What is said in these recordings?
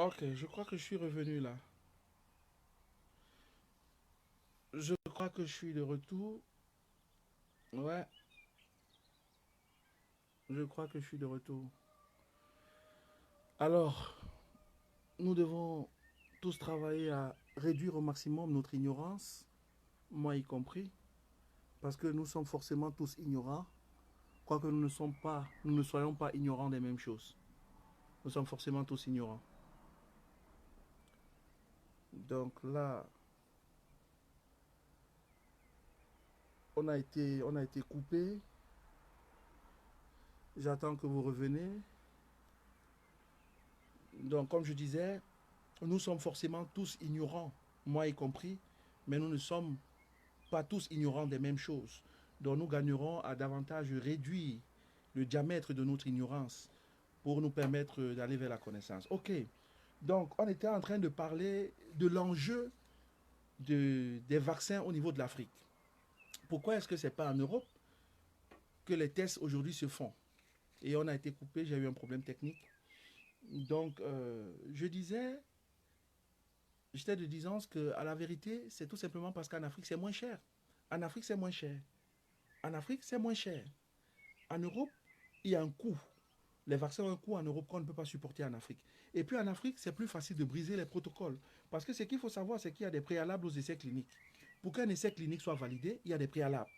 Ok, je crois que je suis revenu là. Je crois que je suis de retour. Ouais, je crois que je suis de retour. Alors, nous devons tous travailler à réduire au maximum notre ignorance, moi y compris, parce que nous sommes forcément tous ignorants, quoique nous ne soyons pas ignorants des mêmes choses. Nous sommes forcément tous ignorants. Donc là, on a été coupé. J'attends que vous reveniez. Donc, comme je disais, nous sommes forcément tous ignorants, moi y compris, mais nous ne sommes pas tous ignorants des mêmes choses. Donc nous gagnerons à davantage réduire le diamètre de notre ignorance pour nous permettre d'aller vers la connaissance. Ok, donc on était en train de parler de l'enjeu des vaccins au niveau de l'Afrique. Pourquoi est-ce que ce n'est pas en Europe que les tests aujourd'hui se font? Et on a été coupé, j'ai eu un problème technique. Donc je disais, j'étais de disance que à la vérité, c'est tout simplement parce qu'en Afrique, c'est moins cher. En Afrique, c'est moins cher. En Afrique, c'est moins cher. En Europe, il y a un coût. Les vaccins ont un coût en Europe qu'on ne peut pas supporter en Afrique. Et puis en Afrique, c'est plus facile de briser les protocoles. Parce que ce qu'il faut savoir, c'est qu'il y a des préalables aux essais cliniques. Pour qu'un essai clinique soit validé, il y a des préalables.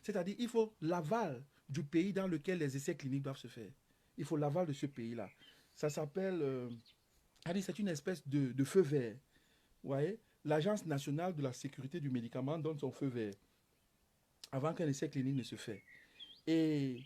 C'est-à-dire, il faut l'aval du pays dans lequel les essais cliniques doivent se faire. Il faut l'aval de ce pays-là. Ça s'appelle, c'est une espèce de feu vert. Vous voyez, l'Agence nationale de la sécurité du médicament donne son feu vert avant qu'un essai clinique ne se fait. Et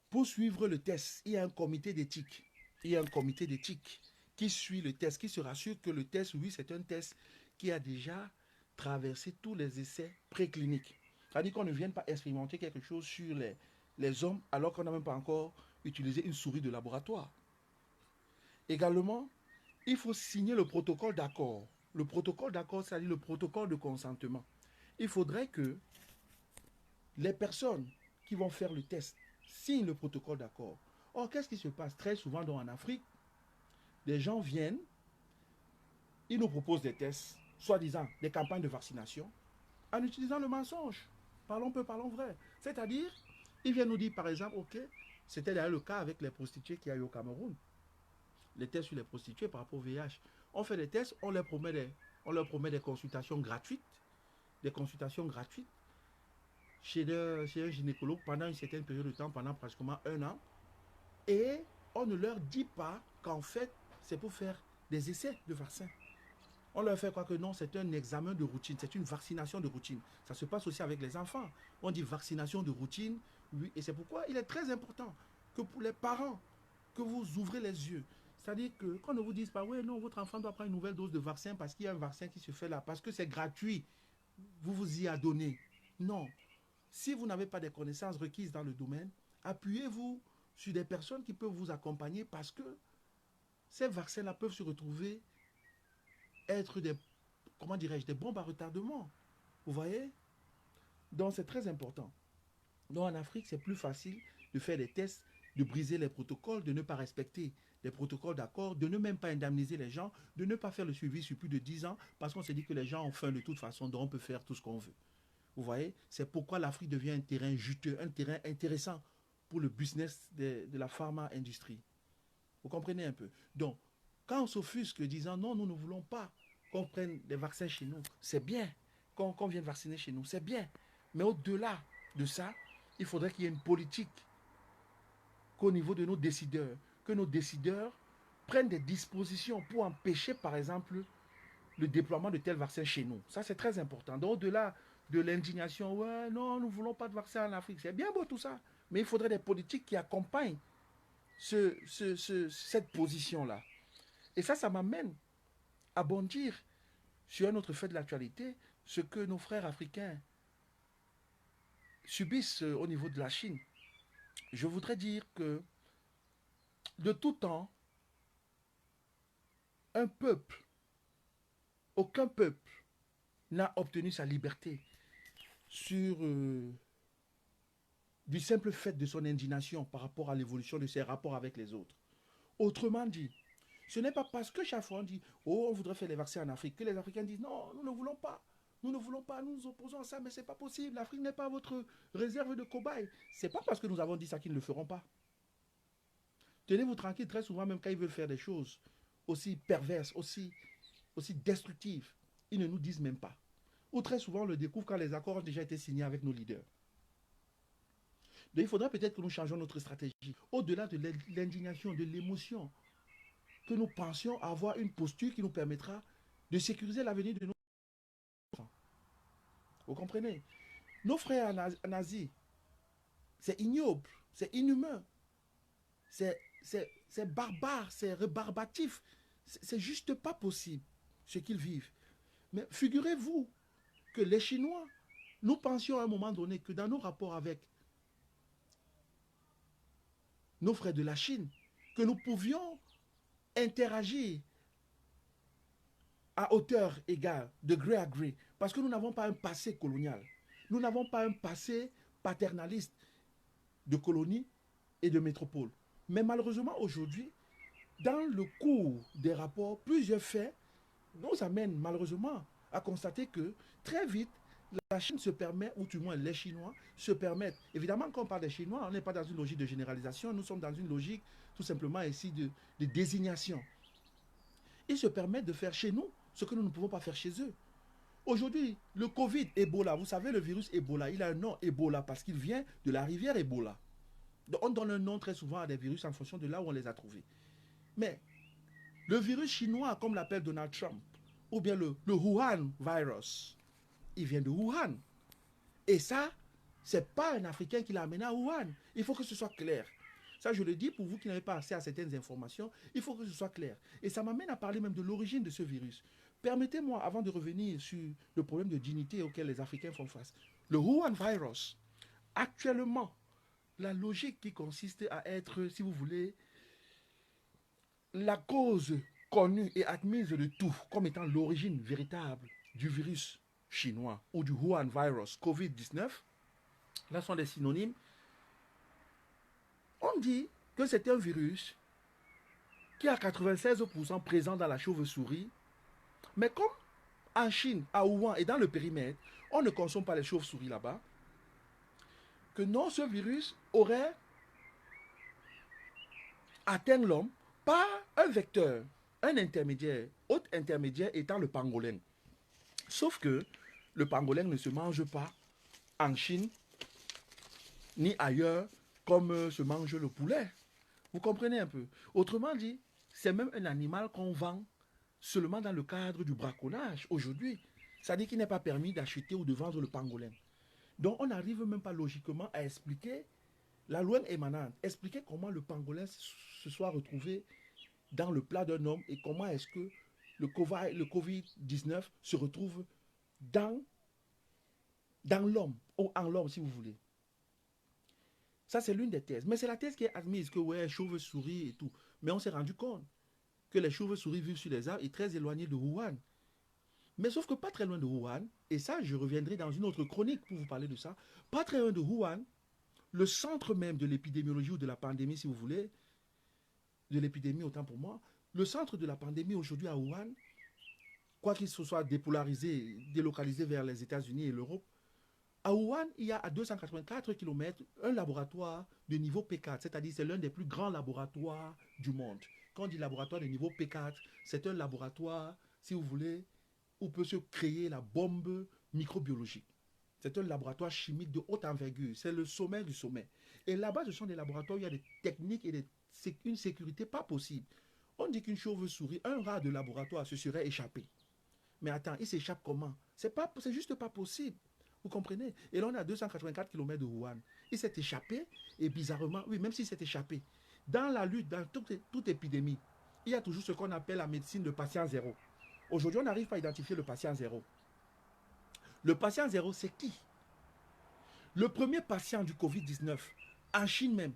pour suivre le test, il y a un comité d'éthique. Il y a un comité d'éthique qui suit le test, qui se rassure que le test, oui, c'est un test qui a déjà traversé tous les essais précliniques. C'est-à-dire qu'on ne vient pas expérimenter quelque chose sur les hommes alors qu'on n'a même pas encore utilisé une souris de laboratoire. Également, il faut signer le protocole d'accord. Le protocole d'accord, c'est-à-dire le protocole de consentement. Il faudrait que les personnes qui vont faire le test signent le protocole d'accord. Or, qu'est-ce qui se passe très souvent en Afrique? Des gens viennent, ils nous proposent des tests, soi-disant des campagnes de vaccination, en utilisant le mensonge. Parlons peu, parlons vrai. C'est-à-dire, ils viennent nous dire, par exemple, OK, c'était d'ailleurs le cas avec les prostituées qu'il y a eu au Cameroun. Les tests sur les prostituées par rapport au VIH. On fait des tests, on leur promet des consultations gratuites, des consultations gratuites chez un gynécologue pendant une certaine période de temps, pendant pratiquement un an. Et on ne leur dit pas qu'en fait, c'est pour faire des essais de vaccins. On leur fait croire que non, c'est un examen de routine, c'est une vaccination de routine. Ça se passe aussi avec les enfants. On dit vaccination de routine, oui, et c'est pourquoi il est très important que pour les parents, que vous ouvrez les yeux. C'est-à-dire que qu'on ne vous dise pas, oui, non, votre enfant doit prendre une nouvelle dose de vaccin parce qu'il y a un vaccin qui se fait là, parce que c'est gratuit, vous vous y adonnez. Non. Si vous n'avez pas des connaissances requises dans le domaine, appuyez-vous sur des personnes qui peuvent vous accompagner parce que ces vaccins-là peuvent se retrouver être des, comment dirais-je, des bombes à retardement. Vous voyez? Donc c'est très important. Donc en Afrique, c'est plus facile de faire des tests, de briser les protocoles, de ne pas respecter les protocoles d'accord, de ne même pas indemniser les gens, de ne pas faire le suivi sur plus de 10 ans, parce qu'on s'est dit que les gens ont faim de toute façon, donc on peut faire tout ce qu'on veut. Vous voyez? C'est pourquoi l'Afrique devient un terrain juteux, un terrain intéressant pour le business de la pharma-industrie. Vous comprenez un peu? Donc, quand on s'offusque disant non, nous ne voulons pas qu'on prenne des vaccins chez nous, c'est bien. Qu'on vienne vacciner chez nous, c'est bien. Mais au-delà de ça, il faudrait qu'il y ait une politique qu'au niveau de nos décideurs, que nos décideurs prennent des dispositions pour empêcher, par exemple, le déploiement de tels vaccins chez nous. Ça, c'est très important. Donc, au-delà de l'indignation, ouais, non, nous ne voulons pas de vaccins en Afrique, c'est bien beau tout ça. Mais il faudrait des politiques qui accompagnent cette position-là. Et ça m'amène à bondir sur un autre fait de l'actualité, ce que nos frères africains subissent au niveau de la Chine. Je voudrais dire que de tout temps, un peuple, aucun peuple n'a obtenu sa liberté sur du simple fait de son indignation par rapport à l'évolution de ses rapports avec les autres. Autrement dit, ce n'est pas parce que chaque fois on dit, oh, on voudrait faire les vaccins en Afrique, que les Africains disent, non, nous ne voulons pas. Nous ne voulons pas, nous nous opposons à ça, mais ce n'est pas possible. L'Afrique n'est pas votre réserve de cobayes. Ce n'est pas parce que nous avons dit ça qu'ils ne le feront pas. Tenez-vous tranquille, très souvent, même quand ils veulent faire des choses aussi perverses, aussi destructives, ils ne nous disent même pas. Ou très souvent, on le découvre quand les accords ont déjà été signés avec nos leaders. Donc il faudra peut-être que nous changions notre stratégie. Au-delà de l'indignation, de l'émotion, que nous pensions avoir une posture qui nous permettra de sécuriser l'avenir de nos enfants. Vous comprenez? Nos frères en Asie, c'est ignoble, c'est inhumain, c'est barbare, c'est rébarbatif. C'est juste pas possible ce qu'ils vivent. Mais figurez-vous que les Chinois, nous pensions à un moment donné que dans nos rapports avec nos frères de la Chine, que nous pouvions interagir à hauteur égale, de gré à gré, parce que nous n'avons pas un passé colonial. Nous n'avons pas un passé paternaliste de colonie et de métropole. Mais malheureusement, aujourd'hui, dans le cours des rapports, plusieurs faits nous amènent malheureusement à constater que très vite, la Chine se permet, ou du moins les Chinois, se permettent. Évidemment, quand on parle des Chinois, on n'est pas dans une logique de généralisation, nous sommes dans une logique tout simplement ici de désignation. Ils se permettent de faire chez nous ce que nous ne pouvons pas faire chez eux. Aujourd'hui, le Covid, Ebola, vous savez, le virus Ebola, il a un nom Ebola parce qu'il vient de la rivière Ebola. Donc on donne un nom très souvent à des virus en fonction de là où on les a trouvés. Mais le virus chinois, comme l'appelle Donald Trump, ou bien le Wuhan virus, il vient de Wuhan. Et ça, c'est pas un Africain qui l'a amené à Wuhan. Il faut que ce soit clair. Ça, je le dis pour vous qui n'avez pas accès à certaines informations, il faut que ce soit clair. Et ça m'amène à parler même de l'origine de ce virus. Permettez-moi, avant de revenir sur le problème de dignité auquel les Africains font face, le Wuhan virus, actuellement, la logique qui consiste à être, si vous voulez, la cause connue et admise de tout comme étant l'origine véritable du virus chinois ou du Wuhan virus COVID-19, là sont des synonymes. On dit que c'est un virus qui est à 96% présent dans la chauve-souris, mais comme en Chine, à Wuhan et dans le périmètre, on ne consomme pas les chauves-souris là-bas, que non, ce virus aurait atteint l'homme par un vecteur, un intermédiaire, autre intermédiaire étant le pangolin. Sauf que le pangolin ne se mange pas en Chine ni ailleurs comme se mange le poulet. Vous comprenez un peu? Autrement dit, c'est même un animal qu'on vend seulement dans le cadre du braconnage aujourd'hui. C'est-à-dire qu'il n'est pas permis d'acheter ou de vendre le pangolin. Donc on n'arrive même pas logiquement à expliquer la loi émanante, expliquer comment le pangolin se soit retrouvé dans le plat d'un homme et comment est-ce que le COVID-19 se retrouve dans l'homme, ou en l'homme si vous voulez. Ça, c'est l'une des thèses. Mais c'est la thèse qui est admise, que ouais, chauves-souris et tout. Mais on s'est rendu compte que les chauves-souris vivent sur les arbres et très éloignés de Wuhan. Mais sauf que pas très loin de Wuhan, et ça, je reviendrai dans une autre chronique pour vous parler de ça, pas très loin de Wuhan, le centre même de l'épidémiologie ou de la pandémie, si vous voulez, de l'épidémie autant pour moi, le centre de la pandémie aujourd'hui à Wuhan, quoi qu'il se soit dépolarisé, délocalisé vers les États-Unis et l'Europe, à Wuhan, il y a à 284 km un laboratoire de niveau P4, c'est-à-dire c'est l'un des plus grands laboratoires du monde. Quand on dit laboratoire de niveau P4, c'est un laboratoire, si vous voulez, où peut se créer la bombe microbiologique. C'est un laboratoire chimique de haute envergure. C'est le sommet du sommet. Et là-bas, ce sont des laboratoires où il y a des techniques et une sécurité pas possible. On dit qu'une chauve-souris, un rat de laboratoire se serait échappé. Mais attends, il s'échappe comment? C'est juste pas possible. Vous comprenez? Et là, on est à 284 km de Wuhan. Il s'est échappé, et bizarrement, oui, même s'il s'est échappé, dans la lutte, dans toute épidémie, il y a toujours ce qu'on appelle la médecine de patient zéro. Aujourd'hui, on n'arrive pas à identifier le patient zéro. Le patient zéro, c'est qui? Le premier patient du Covid-19, en Chine même,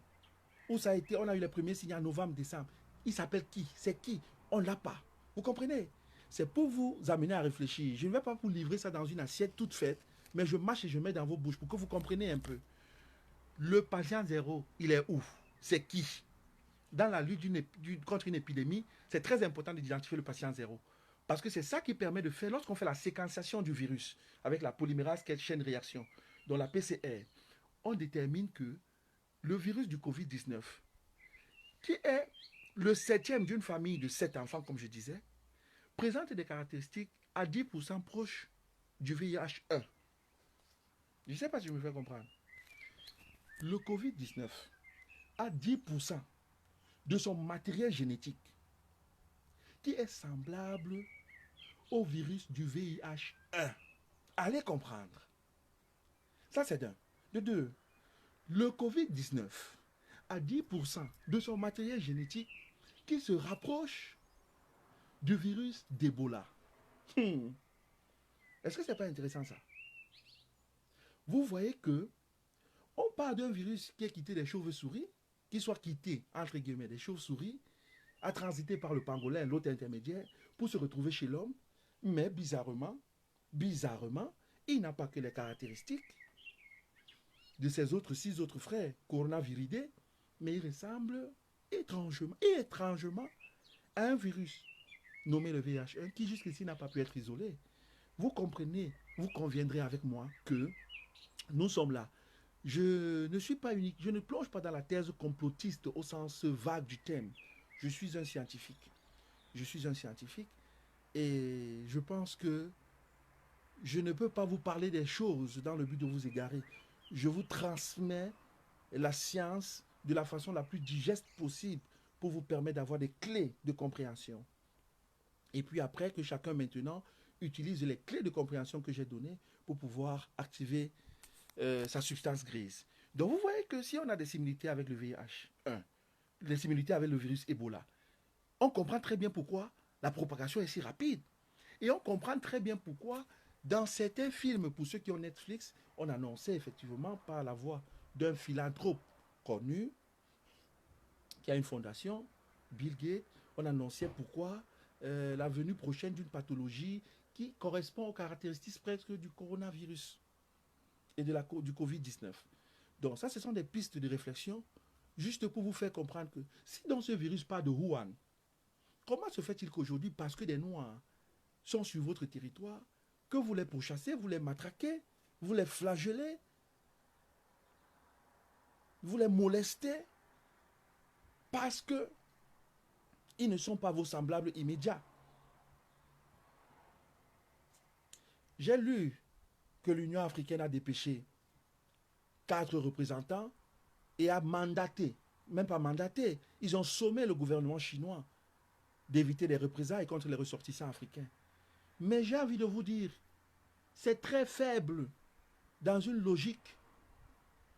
où ça a été, on a eu les premiers signes en novembre, décembre, il s'appelle qui? C'est qui? On ne l'a pas. Vous comprenez? C'est pour vous amener à réfléchir. Je ne vais pas vous livrer ça dans une assiette toute faite, mais je mâche et je mets dans vos bouches pour que vous compreniez un peu. Le patient zéro, il est où? C'est qui? dans la lutte contre une épidémie, c'est très important d'identifier le patient zéro. Parce que c'est ça qui permet de faire, lorsqu'on fait la séquenciation du virus avec la polymérase chaîne réaction, dans la PCR, on détermine que le virus du Covid-19, qui est le septième d'une famille de 7 enfants, comme je disais, présente des caractéristiques à 10% proches du VIH-1. Je ne sais pas si je me fais comprendre. Le Covid-19 a 10% de son matériel génétique qui est semblable au virus du VIH-1. Allez comprendre. Ça, c'est d'un. De deux, le Covid-19 a 10% de son matériel génétique qui se rapproche du virus d'Ebola. Est-ce que c'est pas intéressant ça? Vous voyez que on parle d'un virus qui est quitté des chauves-souris, qui soit quitté, entre guillemets, des chauves-souris, a transité par le pangolin, l'autre intermédiaire, pour se retrouver chez l'homme, mais bizarrement, il n'a pas que les caractéristiques de ses autres 6 autres frères coronaviridés, mais il ressemble étrangement à un virus nommé le VIH1 qui jusqu'ici n'a pas pu être isolé. Vous comprenez, vous conviendrez avec moi que nous sommes là. Je ne suis pas unique, je ne plonge pas dans la thèse complotiste au sens vague du terme. Je suis un scientifique. Je suis un scientifique et je pense que je ne peux pas vous parler des choses dans le but de vous égarer. Je vous transmets la science de la façon la plus digeste possible pour vous permettre d'avoir des clés de compréhension. Et puis après, que chacun maintenant utilise les clés de compréhension que j'ai données pour pouvoir activer sa substance grise. Donc vous voyez que si on a des similitudes avec le VIH-1, des similitudes avec le virus Ebola, on comprend très bien pourquoi la propagation est si rapide. Et on comprend très bien pourquoi dans certains films, pour ceux qui ont Netflix, on annonçait effectivement par la voix d'un philanthrope connu, qui a une fondation, Bill Gates, on annonçait pourquoi la venue prochaine d'une pathologie qui correspond aux caractéristiques presque du coronavirus et du Covid-19. Donc ça, ce sont des pistes de réflexion, juste pour vous faire comprendre que si dans ce virus pas de Wuhan, comment se fait-il qu'aujourd'hui, parce que des Noirs sont sur votre territoire, que vous les pourchassez, vous les matraquez, vous les flagellez, vous les molestez, parce que ils ne sont pas vos semblables immédiats. J'ai lu que l'Union africaine a dépêché 4 représentants et a mandaté, même pas mandaté, ils ont sommé le gouvernement chinois d'éviter les représailles contre les ressortissants africains. Mais j'ai envie de vous dire, c'est très faible dans une logique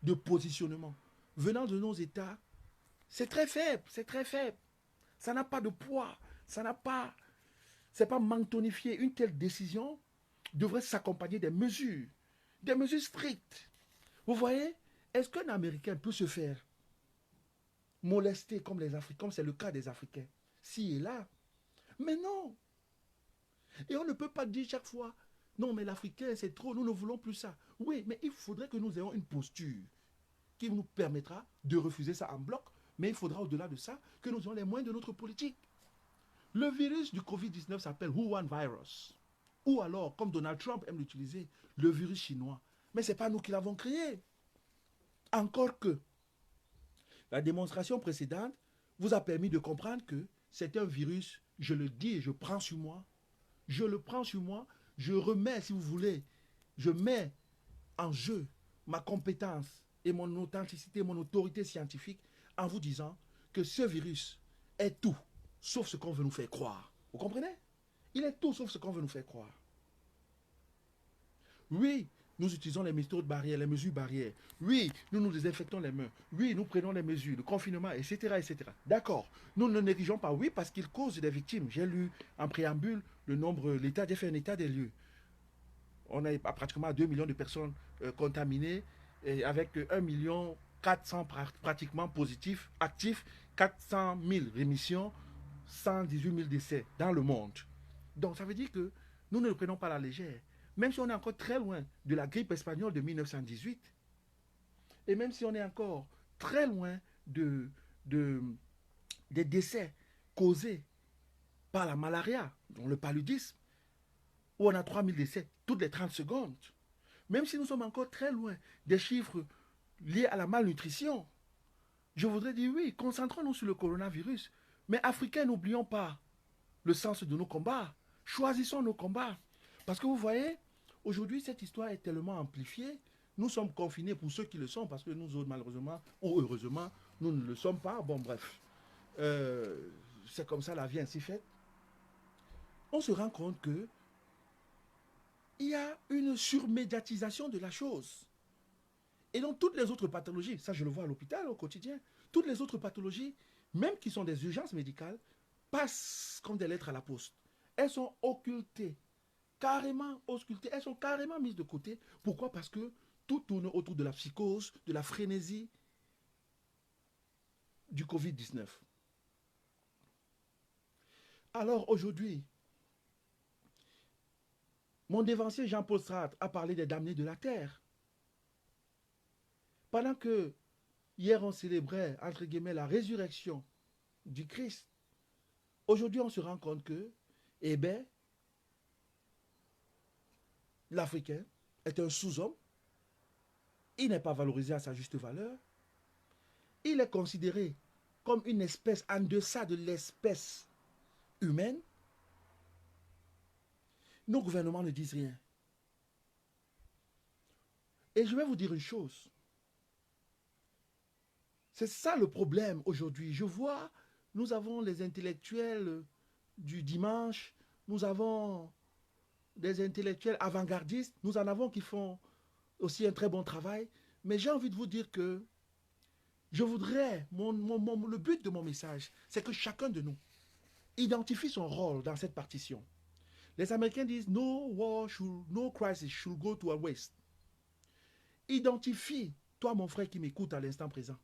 de positionnement. Venant de nos États, c'est très faible, c'est très faible. Ça n'a pas de poids, ça n'a pas, c'est pas mantonifié. Une telle décision devrait s'accompagner des mesures strictes. Vous voyez, est-ce qu'un Américain peut se faire molester comme les Africains, comme c'est le cas des Africains, s'il est là? Mais non. Et on ne peut pas dire chaque fois, non mais l'Africain c'est trop, nous ne voulons plus ça. Oui, mais il faudrait que nous ayons une posture qui nous permettra de refuser ça en bloc, mais il faudra au-delà de ça que nous ayons les moyens de notre politique. Le virus du Covid-19 s'appelle Wuhan virus. Ou alors, comme Donald Trump aime l'utiliser, le virus chinois. Mais ce n'est pas nous qui l'avons créé. Encore que la démonstration précédente vous a permis de comprendre que c'est un virus, je le dis et je prends sur moi, je le prends sur moi, je remets, si vous voulez, je mets en jeu ma compétence et mon authenticité, mon autorité scientifique en vous disant que ce virus est tout, sauf ce qu'on veut nous faire croire. Vous comprenez? Il est tout sauf ce qu'on veut nous faire croire. Oui, nous utilisons les méthodes barrières, les mesures barrières. Oui, nous nous désinfectons les mains. Oui, nous prenons les mesures, le confinement, etc. etc. D'accord. Nous ne négligeons pas, oui, parce qu'il cause des victimes. J'ai lu en préambule le nombre, l'État, j'ai fait un état des lieux. On a pratiquement 2 millions de personnes contaminées, et avec 1 million 400 pratiquement positifs, actifs, 400 000 rémissions, 118 000 décès dans le monde. Donc ça veut dire que nous ne le prenons pas à la légère. Même si on est encore très loin de la grippe espagnole de 1918, et même si on est encore très loin de des décès causés par la malaria, dont le paludisme, où on a 3000 décès toutes les 30 secondes. Même si nous sommes encore très loin des chiffres liés à la malnutrition, je voudrais dire oui, concentrons-nous sur le coronavirus. Mais Africains, n'oublions pas le sens de nos combats. Choisissons nos combats. Parce que vous voyez, aujourd'hui, cette histoire est tellement amplifiée. Nous sommes confinés pour ceux qui le sont, parce que nous autres, malheureusement, ou heureusement, nous ne le sommes pas. Bon, bref. C'est comme ça, la vie ainsi faite. On se rend compte que il y a une surmédiatisation de la chose. Et donc, toutes les autres pathologies, ça je le vois à l'hôpital au quotidien, toutes les autres pathologies, même qui sont des urgences médicales, passent comme des lettres à la poste. Elles sont occultées, carrément auscultées, elles sont carrément mises de côté. Pourquoi? Parce que tout tourne autour de la psychose, de la frénésie du Covid-19. Alors aujourd'hui, mon dévancier Jean-Paul Sartre a parlé des damnés de la terre. Pendant que hier on célébrait, entre guillemets, la résurrection du Christ, aujourd'hui on se rend compte que, eh bien, l'Africain est un sous-homme, il n'est pas valorisé à sa juste valeur, il est considéré comme une espèce en deçà de l'espèce humaine. Nos gouvernements ne disent rien. Et je vais vous dire une chose. C'est ça le problème aujourd'hui. Je vois, nous avons les intellectuels du dimanche, nous avons des intellectuels avant-gardistes, nous en avons qui font aussi un très bon travail. Mais j'ai envie de vous dire que je voudrais, le but de mon message, c'est que chacun de nous identifie son rôle dans cette partition. Les Américains disent no crisis should go to a waste. Identifie, toi mon frère qui m'écoute à l'instant présent,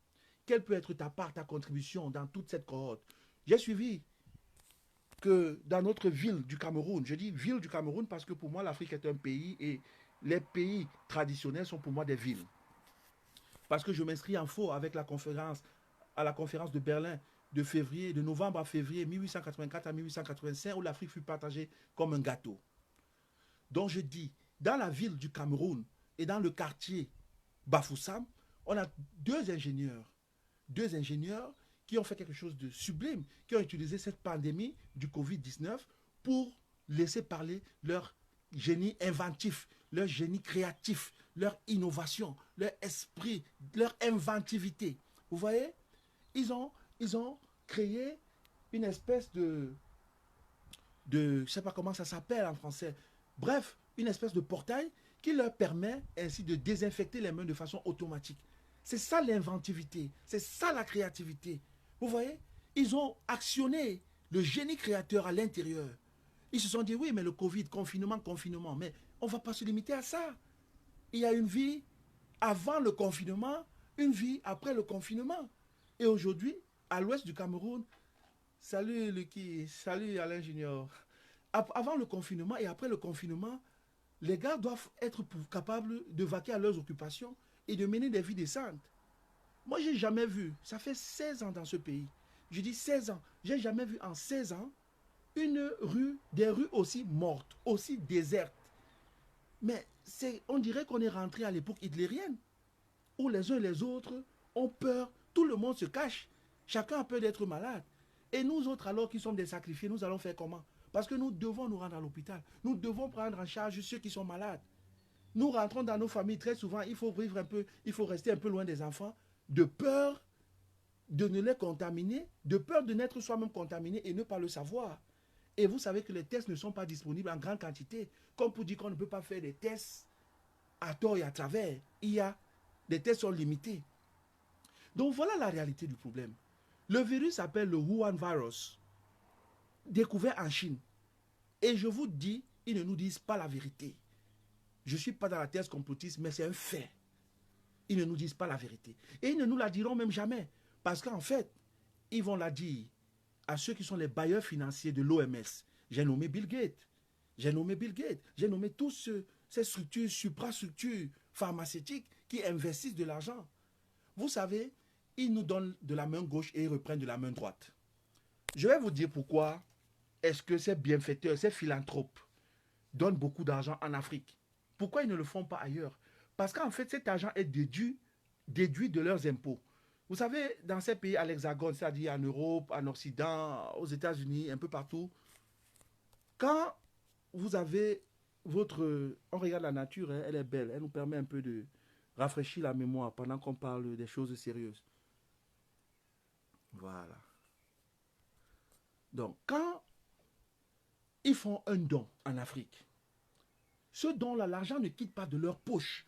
quelle peut être ta part, ta contribution dans toute cette cohorte. J'ai suivi que dans notre ville du Cameroun, je dis ville du Cameroun parce que pour moi l'Afrique est un pays et les pays traditionnels sont pour moi des villes. Parce que je m'inscris en faux avec la conférence, à la conférence de Berlin de novembre à février 1884 à 1885 où l'Afrique fut partagée comme un gâteau. Donc je dis, dans la ville du Cameroun et dans le quartier Bafoussam, on a deux ingénieurs qui ont fait quelque chose de sublime, qui ont utilisé cette pandémie du Covid-19 pour laisser parler leur génie inventif, leur génie créatif, leur innovation, leur esprit, leur inventivité. Vous voyez, ils ont créé une espèce je ne sais pas comment ça s'appelle en français, bref, une espèce de portail qui leur permet ainsi de désinfecter les mains de façon automatique. C'est ça l'inventivité, c'est ça la créativité. Vous voyez, ils ont actionné le génie créateur à l'intérieur. Ils se sont dit, oui, mais le Covid, confinement, mais on ne va pas se limiter à ça. Il y a une vie avant le confinement, une vie après le confinement. Et aujourd'hui, à l'ouest du Cameroun, salut Alain Junior, avant le confinement et après le confinement, les gars doivent être capables de vaquer à leurs occupations et de mener des vies décentes. Moi, j'ai jamais vu, ça fait 16 ans dans ce pays, je dis 16 ans, j'ai jamais vu en 16 ans des rues aussi mortes, aussi désertes. Mais on dirait qu'on est rentré à l'époque hitlérienne, où les uns et les autres ont peur, tout le monde se cache, chacun a peur d'être malade. Et nous autres, alors qui sommes des sacrifiés, nous allons faire comment? Parce que nous devons nous rendre à l'hôpital, nous devons prendre en charge ceux qui sont malades. Nous rentrons dans nos familles très souvent, il faut vivre un peu, il faut rester un peu loin des enfants, de peur de ne les contaminer, de peur de n'être soi-même contaminé et ne pas le savoir. Et vous savez que les tests ne sont pas disponibles en grande quantité, comme pour dire qu'on ne peut pas faire des tests à tort et à travers. Les tests sont limités. Donc voilà la réalité du problème. Le virus s'appelle le Wuhan virus, découvert en Chine. Et je vous dis, ils ne nous disent pas la vérité. Je ne suis pas dans la thèse complotiste, mais c'est un fait. Ils ne nous disent pas la vérité. Et ils ne nous la diront même jamais. Parce qu'en fait, ils vont la dire à ceux qui sont les bailleurs financiers de l'OMS. J'ai nommé Bill Gates. J'ai nommé tous ces structures, suprastructures pharmaceutiques qui investissent de l'argent. Vous savez, ils nous donnent de la main gauche et ils reprennent de la main droite. Je vais vous dire pourquoi est-ce que ces bienfaiteurs, ces philanthropes donnent beaucoup d'argent en Afrique. Pourquoi ils ne le font pas ailleurs? Parce qu'en fait, cet argent est déduit de leurs impôts. Vous savez, dans ces pays à l'Hexagone, c'est-à-dire en Europe, en Occident, aux États-Unis, un peu partout, quand vous avez votre... On regarde la nature, hein, elle est belle, elle nous permet un peu de rafraîchir la mémoire pendant qu'on parle des choses sérieuses. Voilà. Donc, quand ils font un don en Afrique, ce don-là, l'argent ne quitte pas de leur poche.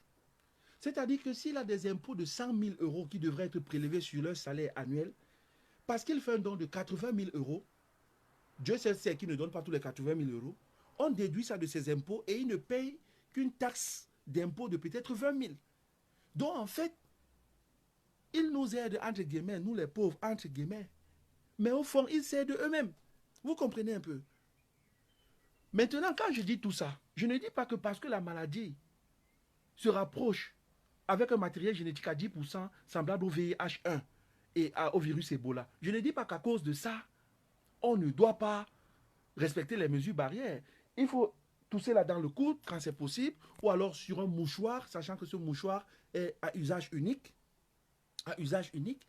C'est-à-dire que s'il a des impôts de 100 000 euros qui devraient être prélevés sur leur salaire annuel, parce qu'il fait un don de 80 000 euros, Dieu sait qu'il ne donne pas tous les 80 000 euros, on déduit ça de ses impôts et il ne paye qu'une taxe d'impôt de peut-être 20 000. Donc en fait, ils nous aident entre guillemets, nous les pauvres entre guillemets. Mais au fond, ils s'aident eux-mêmes. Vous comprenez un peu? Maintenant, quand je dis tout ça, je ne dis pas que parce que la maladie se rapproche avec un matériel génétique à 10% semblable au VIH1 et au virus Ebola. Je ne dis pas qu'à cause de ça, on ne doit pas respecter les mesures barrières. Il faut tousser là dans le coude quand c'est possible, ou alors sur un mouchoir, sachant que ce mouchoir est à usage unique. À usage unique,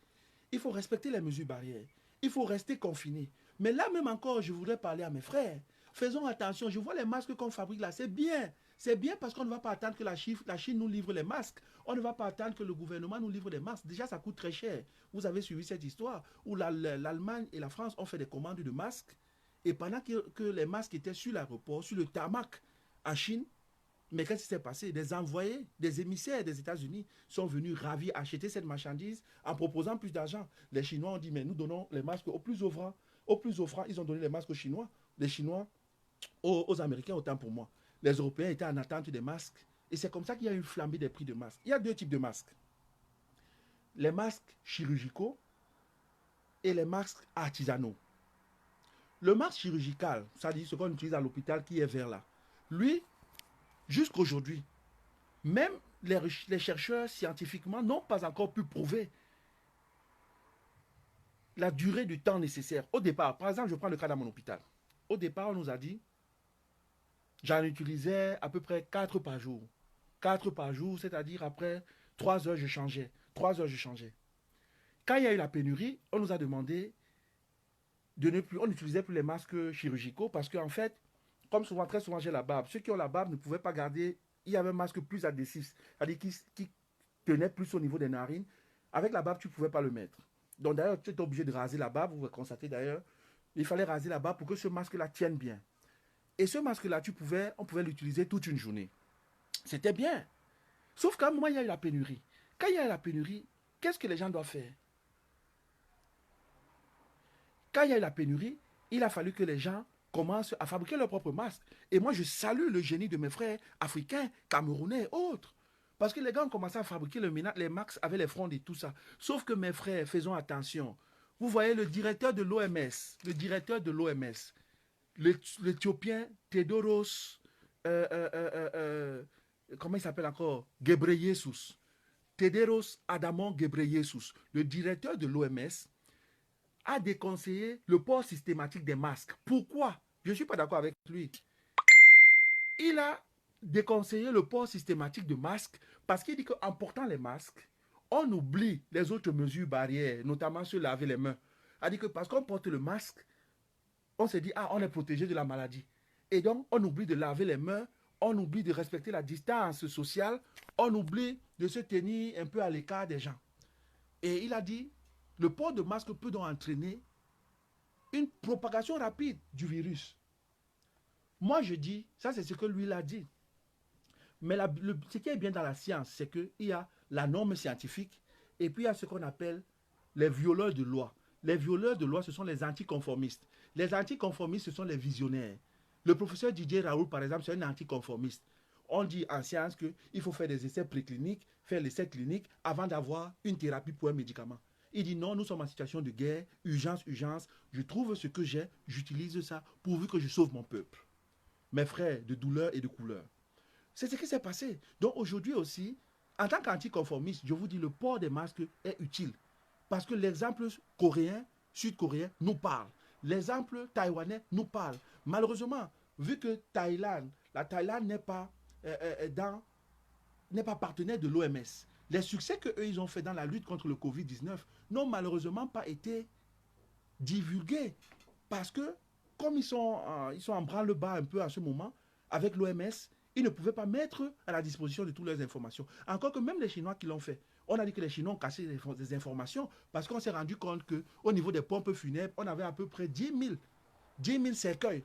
il faut respecter les mesures barrières. Il faut rester confiné. Mais là même encore, je voudrais parler à mes frères. Faisons attention, je vois les masques qu'on fabrique là, c'est bien. C'est bien parce qu'on ne va pas attendre que la Chine nous livre les masques. On ne va pas attendre que le gouvernement nous livre des masques. Déjà, ça coûte très cher. Vous avez suivi cette histoire où l'Allemagne et la France ont fait des commandes de masques. Et pendant que les masques étaient sur l'aéroport, sur le tarmac en Chine, mais qu'est-ce qui s'est passé? Des envoyés, des émissaires des États-Unis sont venus ravis acheter cette marchandise en proposant plus d'argent. Les Chinois ont dit, mais nous donnons les masques aux plus offrants. Aux plus offrants, ils ont donné les masques aux Chinois. Les Chinois aux Américains, autant pour moi. Les Européens étaient en attente des masques. Et c'est comme ça qu'il y a eu une flambée des prix de masques. Il y a deux types de masques. Les masques chirurgicaux et les masques artisanaux. Le masque chirurgical, c'est-à-dire ce qu'on utilise à l'hôpital qui est vert là, lui, jusqu'aujourd'hui, même les chercheurs scientifiquement n'ont pas encore pu prouver la durée du temps nécessaire. Au départ, par exemple, je prends le cas dans mon hôpital. Au départ, on nous a dit, j'en utilisais à peu près 4 par jour. 4 par jour, c'est-à-dire après 3 heures, je changeais. 3 heures, je changeais. Quand il y a eu la pénurie, on nous a demandé de ne plus, on n'utilisait plus les masques chirurgicaux parce qu'en fait, comme souvent, très souvent, j'ai la barbe. Ceux qui ont la barbe ne pouvaient pas garder, il y avait un masque plus adhésif, c'est-à-dire qui tenait plus au niveau des narines. Avec la barbe, tu ne pouvais pas le mettre. Donc d'ailleurs, tu étais obligé de raser la barbe. Vous pouvez constater d'ailleurs, il fallait raser la barbe pour que ce masque-là tienne bien. Et ce masque-là, on pouvait l'utiliser toute une journée. C'était bien. Sauf qu'à un moment, il y a eu la pénurie. Quand il y a eu la pénurie, qu'est-ce que les gens doivent faire? Quand il y a eu la pénurie, il a fallu que les gens commencent à fabriquer leurs propres masques. Et moi, je salue le génie de mes frères africains, camerounais et autres. Parce que les gars ont commencé à fabriquer les masques avec les frondes et tout ça. Sauf que mes frères, faisons attention. Vous voyez le directeur de l'OMS, l'Éthiopien Tedros, comment il s'appelle encore? Ghebreyesus. Tedros Adamon Ghebreyesus, le directeur de l'OMS, a déconseillé le port systématique des masques. Pourquoi? Je ne suis pas d'accord avec lui. Il a déconseillé le port systématique de masques parce qu'il dit qu'en portant les masques, on oublie les autres mesures barrières, notamment se laver les mains. Il a dit que parce qu'on porte le masque, on se dit, ah, on est protégé de la maladie. Et donc, on oublie de laver les mains, on oublie de respecter la distance sociale, on oublie de se tenir un peu à l'écart des gens. Et il a dit, le port de masque peut donc entraîner une propagation rapide du virus. Moi, je dis, ça c'est ce que lui a dit. Mais ce qui est bien dans la science, c'est qu'il y a la norme scientifique et puis il y a ce qu'on appelle les violeurs de loi. Les violeurs de loi, ce sont les anticonformistes. Les anticonformistes, ce sont les visionnaires. Le professeur Didier Raoult, par exemple, c'est un anticonformiste. On dit en science qu'il faut faire des essais précliniques, faire l'essai clinique avant d'avoir une thérapie pour un médicament. Il dit non, nous sommes en situation de guerre, urgence, urgence. Je trouve ce que j'ai, j'utilise ça pourvu que je sauve mon peuple. Mes frères de douleur et de couleur. C'est ce qui s'est passé. Donc aujourd'hui aussi, en tant qu'anticonformiste, je vous dis le port des masques est utile. Parce que l'exemple coréen, sud-coréen, nous parle. L'exemple taïwanais nous parle. Malheureusement, vu que la Thaïlande n'est pas partenaire de l'OMS, les succès qu'eux ils ont fait dans la lutte contre le Covid-19 n'ont malheureusement pas été divulgués parce que comme ils sont en branle-bas un peu à ce moment avec l'OMS, ils ne pouvaient pas mettre à la disposition de toutes leurs informations. Encore que même les Chinois qui l'ont fait, on a dit que les Chinois ont cassé des informations parce qu'on s'est rendu compte qu'au niveau des pompes funèbres, on avait à peu près 10 000 cercueils.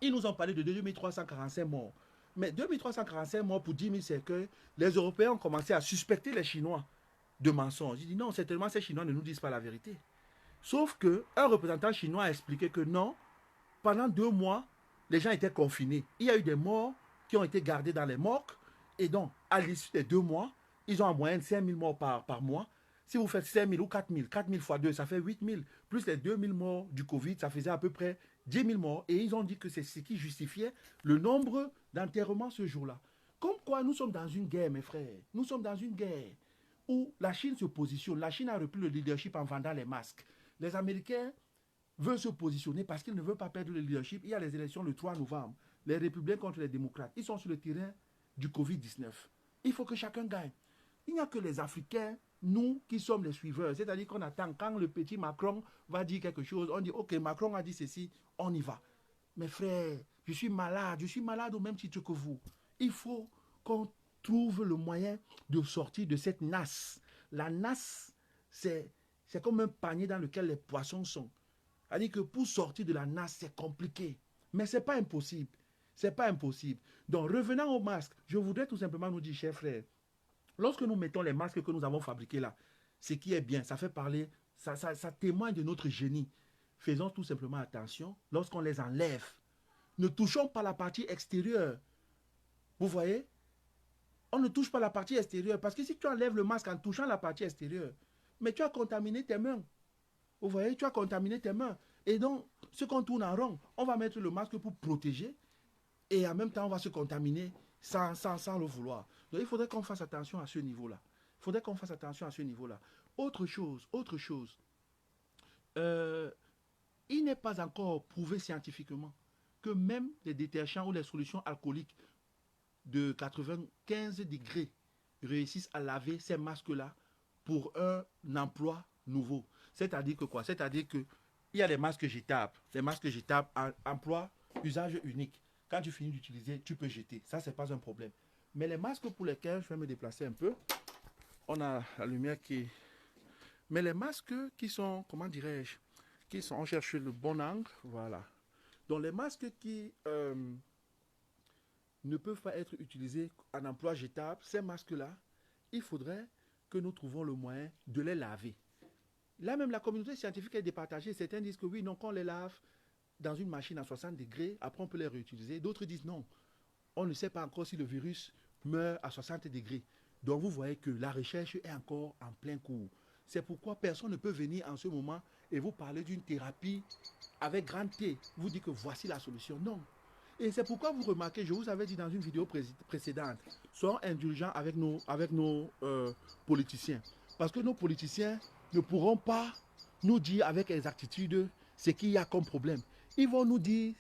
Ils nous ont parlé de 2345 morts. Mais 2345 morts pour 10 000 cercueils, les Européens ont commencé à suspecter les Chinois de mensonges. Ils disent non, certainement ces Chinois ne nous disent pas la vérité. Sauf qu'un représentant chinois a expliqué que non, pendant 2 mois, les gens étaient confinés. Il y a eu des morts qui ont été gardés dans les morgues. Et donc, à l'issue des 2 mois, ils ont en moyenne 5 000 morts par mois. Si vous faites 5 000 ou 4 000, 4 000 fois 2, ça fait 8 000. Plus les 2 000 morts du Covid, ça faisait à peu près 10 000 morts. Et ils ont dit que c'est ce qui justifiait le nombre d'enterrements ce jour-là. Comme quoi, nous sommes dans une guerre, mes frères. Nous sommes dans une guerre où la Chine se positionne. La Chine a repris le leadership en vendant les masques. Les Américains veulent se positionner parce qu'ils ne veulent pas perdre le leadership. Il y a les élections le 3 novembre. Les républicains contre les démocrates. Ils sont sur le terrain du Covid-19. Il faut que chacun gagne. Il n'y a que les Africains, nous, qui sommes les suiveurs. C'est-à-dire qu'on attend quand le petit Macron va dire quelque chose. On dit, ok, Macron a dit ceci, on y va. Mes frères, je suis malade au même titre que vous. Il faut qu'on trouve le moyen de sortir de cette nasse. La nasse, c'est comme un panier dans lequel les poissons sont. C'est-à-dire que pour sortir de la nasse, c'est compliqué. Mais ce n'est pas impossible. Ce n'est pas impossible. Donc, revenant au masque, je voudrais tout simplement nous dire, chers frères, lorsque nous mettons les masques que nous avons fabriqués là, ce qui est bien, ça fait parler, ça témoigne de notre génie. Faisons tout simplement attention lorsqu'on les enlève. Ne touchons pas la partie extérieure. Vous voyez? On ne touche pas la partie extérieure parce que si tu enlèves le masque en touchant la partie extérieure, mais tu as contaminé tes mains. Vous voyez, tu as contaminé tes mains. Et donc, ce qu'on tourne en rond, on va mettre le masque pour protéger et en même temps, on va se contaminer sans le vouloir. Donc, il faudrait qu'on fasse attention à ce niveau-là. Il faudrait qu'on fasse attention à ce niveau-là. Autre chose. Il n'est pas encore prouvé scientifiquement que même les détergents ou les solutions alcooliques de 95 degrés réussissent à laver ces masques-là pour un emploi nouveau. C'est-à-dire que quoi? C'est-à-dire qu'il y a des masques jetables. Les masques jetables emploi usage unique. Quand tu finis d'utiliser, tu peux jeter. Ça, ce n'est pas un problème. Mais les masques pour lesquels, je vais me déplacer un peu, on a la lumière qui... Mais les masques qui sont, comment dirais-je, on cherche le bon angle, voilà. Donc les masques qui ne peuvent pas être utilisés en emploi jetable, ces masques-là, il faudrait que nous trouvions le moyen de les laver. Là même, la communauté scientifique est départagée. Certains disent que oui, non, qu'on les lave dans une machine à 60 degrés, après on peut les réutiliser. D'autres disent non, on ne sait pas encore si le virus meurt à 60 degrés. Donc vous voyez que la recherche est encore en plein cours. C'est pourquoi personne ne peut venir en ce moment et vous parler d'une thérapie avec grand T. Vous dit que voici la solution. Non. Et c'est pourquoi vous remarquez, je vous avais dit dans une vidéo précédente, soyons indulgents avec nos politiciens. Parce que nos politiciens ne pourront pas nous dire avec exactitude ce qu'il y a comme problème. Ils vont nous dire,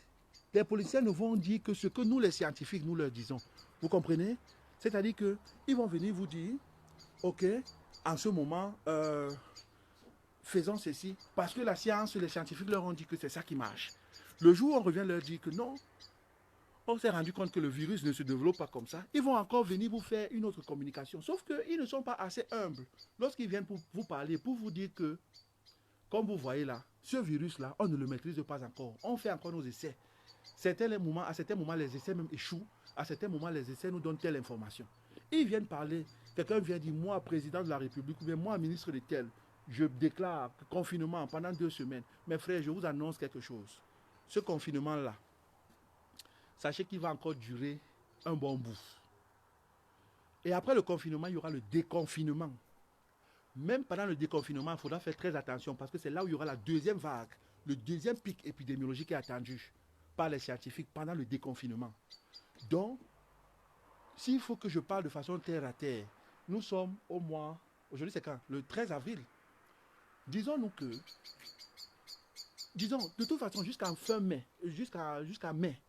les politiciens ne vont dire que ce que nous les scientifiques, nous leur disons. Vous comprenez? C'est-à-dire qu'ils vont venir vous dire, ok, en ce moment, faisons ceci, parce que la science, les scientifiques leur ont dit que c'est ça qui marche. Le jour où on revient leur dire que non, on s'est rendu compte que le virus ne se développe pas comme ça, ils vont encore venir vous faire une autre communication. Sauf qu'ils ne sont pas assez humbles. Lorsqu'ils viennent pour vous parler, pour vous dire que, comme vous voyez là, ce virus-là, on ne le maîtrise pas encore. On fait encore nos essais. À certains moments, les essais même échouent. À certains moments, les essais nous donnent telle information. Ils viennent parler. Quelqu'un vient dire, moi, président de la République, ou bien moi, ministre de tel, je déclare confinement pendant 2 semaines. Mes frères, je vous annonce quelque chose. Ce confinement-là, sachez qu'il va encore durer un bon bout. Et après le confinement, il y aura le déconfinement. Même pendant le déconfinement, il faudra faire très attention parce que c'est là où il y aura la deuxième vague, le deuxième pic épidémiologique est attendu par les scientifiques pendant le déconfinement. Donc, s'il faut que je parle de façon terre à terre, nous sommes au mois, aujourd'hui c'est quand? Le 13 avril. Disons-nous que disons, de toute façon, jusqu'à fin mai, jusqu'à mai,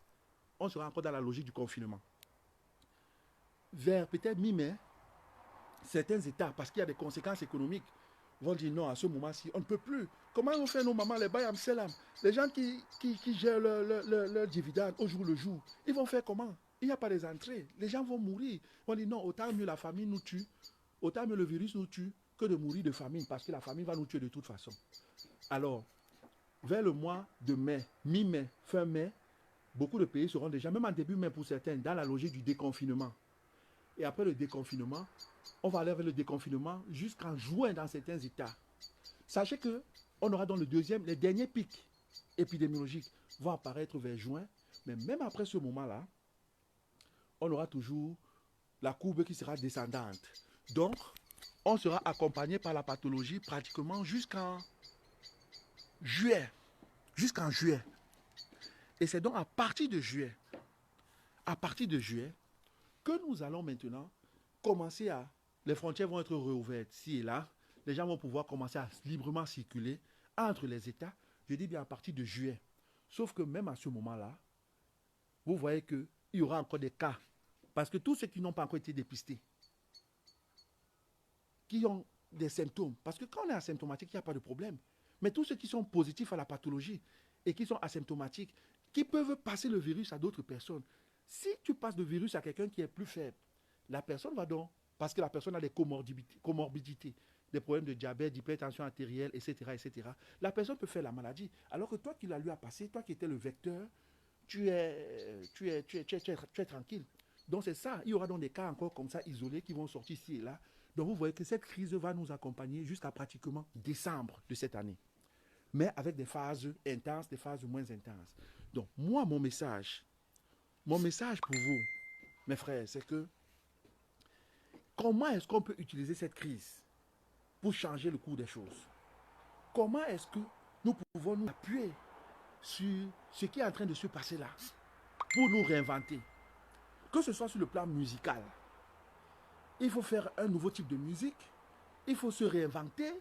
on sera encore dans la logique du confinement. Vers peut-être mi-mai, certains États, parce qu'il y a des conséquences économiques, vont dire non, à ce moment-ci, on ne peut plus. Comment on fait nos mamans, les bayam selam, les gens qui gèrent leur dividende au jour le jour, ils vont faire comment? Il n'y a pas des entrées. Les gens vont mourir. Ils vont dire non, autant mieux la famine nous tue, autant mieux le virus nous tue que de mourir de famine, parce que la famine va nous tuer de toute façon. Alors, vers le mois de mai, mi-mai, fin mai, beaucoup de pays seront déjà, même en début mai pour certains, dans la logique du déconfinement. Et après le déconfinement, on va aller vers le déconfinement jusqu'en juin dans certains États. Sachez que on aura dans le deuxième, les derniers pics épidémiologiques vont apparaître vers juin, mais même après ce moment-là, on aura toujours la courbe qui sera descendante. Donc, on sera accompagné par la pathologie pratiquement jusqu'en juillet. Jusqu'en juillet. Et c'est donc à partir de juillet, que nous allons maintenant commencer à... Les frontières vont être réouvertes ci et là. Les gens vont pouvoir commencer à librement circuler entre les États. Je dis bien à partir de juillet. Sauf que même à ce moment-là, vous voyez qu'il y aura encore des cas. Parce que tous ceux qui n'ont pas encore été dépistés, qui ont des symptômes, parce que quand on est asymptomatique, il n'y a pas de problème. Mais tous ceux qui sont positifs à la pathologie et qui sont asymptomatiques, qui peuvent passer le virus à d'autres personnes. Si tu passes le virus à quelqu'un qui est plus faible, la personne va donc, parce que la personne a des comorbidités, des problèmes de diabète, d'hypertension artérielle, etc., la personne peut faire la maladie. Alors que toi qui la lui as passé, toi qui étais le vecteur, tu es tranquille. Donc c'est ça, il y aura donc des cas encore comme ça isolés qui vont sortir ici et là. Donc vous voyez que cette crise va nous accompagner jusqu'à pratiquement décembre de cette année. Mais avec des phases intenses, des phases moins intenses. Donc moi, mon message pour vous, mes frères, c'est que comment est-ce qu'on peut utiliser cette crise pour changer le cours des choses? Comment est-ce que nous pouvons nous appuyer sur ce qui est en train de se passer là pour nous réinventer? Que ce soit sur le plan musical, il faut faire un nouveau type de musique, il faut se réinventer,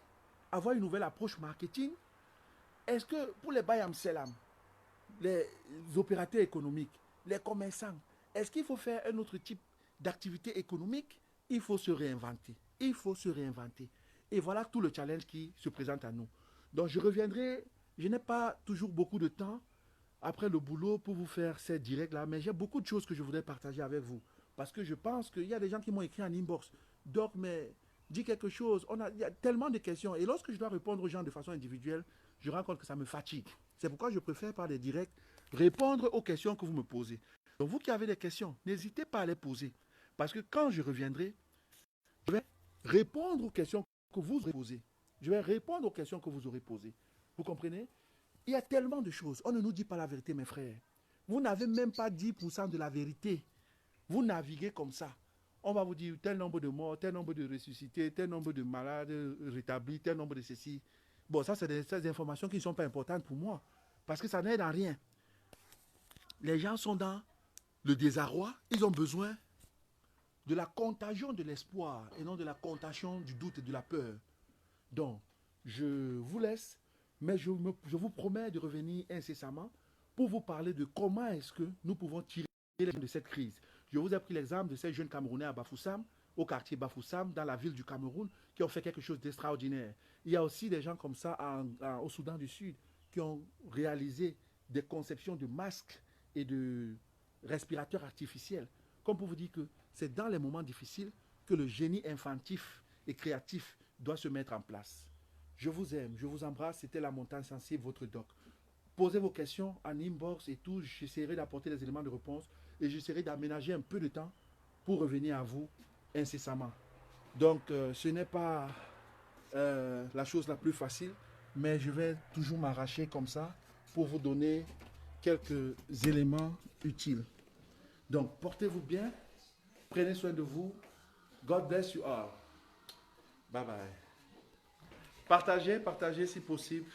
avoir une nouvelle approche marketing. Est-ce que pour les bayam selam, les opérateurs économiques, les commerçants, est-ce qu'il faut faire un autre type d'activité économique? Il faut se réinventer. Il faut se réinventer. Et voilà tout le challenge qui se présente à nous. Donc je reviendrai, je n'ai pas toujours beaucoup de temps après le boulot pour vous faire ces directs-là, mais j'ai beaucoup de choses que je voudrais partager avec vous. Parce que je pense qu'il y a des gens qui m'ont écrit en inbox. Donc, mais dis quelque chose. Il y a tellement de questions. Et lorsque je dois répondre aux gens de façon individuelle, je rends compte que ça me fatigue. C'est pourquoi je préfère par les directs répondre aux questions que vous me posez. Donc, vous qui avez des questions, n'hésitez pas à les poser. Parce que quand je reviendrai, je vais répondre aux questions que vous aurez posées. Je vais répondre aux questions que vous aurez posées. Vous comprenez? Il y a tellement de choses. On ne nous dit pas la vérité, mes frères. Vous n'avez même pas 10% de la vérité. Vous naviguez comme ça. On va vous dire tel nombre de morts, tel nombre de ressuscités, tel nombre de malades rétablis, tel nombre de ceci. Bon, ça, c'est des informations qui ne sont pas importantes pour moi. Parce que ça n'aide à rien. Les gens sont dans le désarroi. Ils ont besoin de la contagion de l'espoir et non de la contagion du doute et de la peur. Donc, je vous laisse, mais je vous promets de revenir incessamment pour vous parler de comment est-ce que nous pouvons tirer de cette crise. Je vous ai pris l'exemple de ces jeunes Camerounais à Bafoussam, au quartier Bafoussam, dans la ville du Cameroun, qui ont fait quelque chose d'extraordinaire. Il y a aussi des gens comme ça au Soudan du Sud qui ont réalisé des conceptions de masques et de respirateurs artificiels. Comme pour vous dire que c'est dans les moments difficiles que le génie inventif et créatif doit se mettre en place. Je vous aime, je vous embrasse. C'était La Montagne Sensible, votre doc. Posez vos questions en inbox et tout. J'essaierai d'apporter des éléments de réponse et j'essaierai d'aménager un peu de temps pour revenir à vous incessamment. Donc, ce n'est pas la chose la plus facile, mais je vais toujours m'arracher comme ça pour vous donner quelques éléments utiles. Donc, portez-vous bien, prenez soin de vous. God bless you all. Bye bye. Partagez si possible.